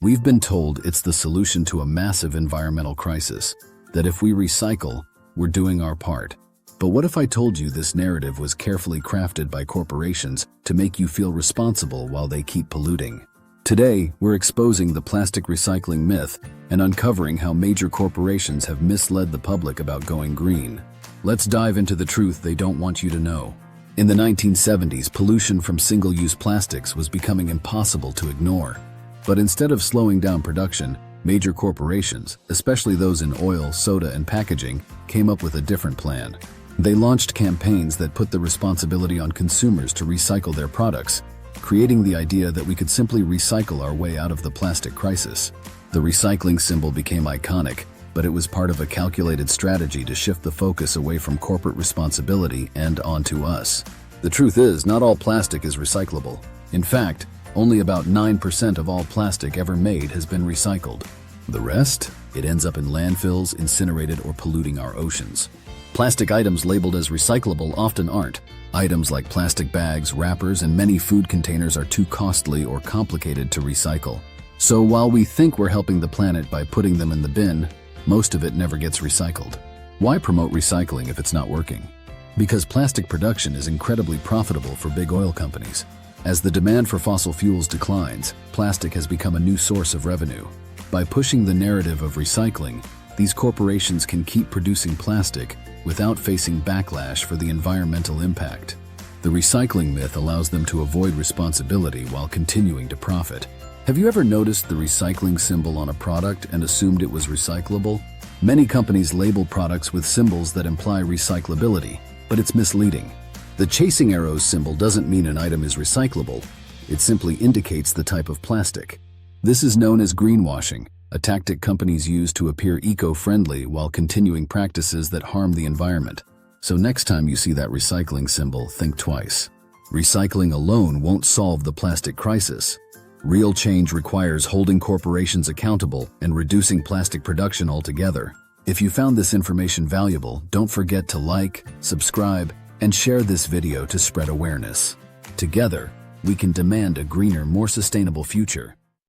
We've been told it's the solution to a massive environmental crisis, that if we recycle, we're doing our part. But what if I told you this narrative was carefully crafted by corporations to make you feel responsible while they keep polluting? Today, we're exposing the plastic recycling myth and uncovering how major corporations have misled the public about going green. Let's dive into the truth they don't want you to know. In the 1970s, pollution from single-use plastics was becoming impossible to ignore. But instead of slowing down production, major corporations, especially those in oil, soda, and packaging, came up with a different plan. They launched campaigns that put the responsibility on consumers to recycle their products, creating the idea that we could simply recycle our way out of the plastic crisis. The recycling symbol became iconic, but it was part of a calculated strategy to shift the focus away from corporate responsibility and onto us. The truth is, not all plastic is recyclable. In fact, only about 9% of all plastic ever made has been recycled. The rest? It ends up in landfills, incinerated, or polluting our oceans. Plastic items labeled as recyclable often aren't. Items like plastic bags, wrappers, and many food containers are too costly or complicated to recycle. So while we think we're helping the planet by putting them in the bin, most of it never gets recycled. Why promote recycling if it's not working? Because plastic production is incredibly profitable for big oil companies. As the demand for fossil fuels declines, plastic has become a new source of revenue. By pushing the narrative of recycling, these corporations can keep producing plastic without facing backlash for the environmental impact. The recycling myth allows them to avoid responsibility while continuing to profit. Have you ever noticed the recycling symbol on a product and assumed it was recyclable? Many companies label products with symbols that imply recyclability, but it's misleading. The chasing arrows symbol doesn't mean an item is recyclable. It simply indicates the type of plastic. This is known as greenwashing, a tactic companies use to appear eco-friendly while continuing practices that harm the environment. So next time you see that recycling symbol, think twice. Recycling alone won't solve the plastic crisis. Real change requires holding corporations accountable and reducing plastic production altogether. If you found this information valuable, don't forget to like, subscribe, and share this video to spread awareness. Together, we can demand a greener, more sustainable future.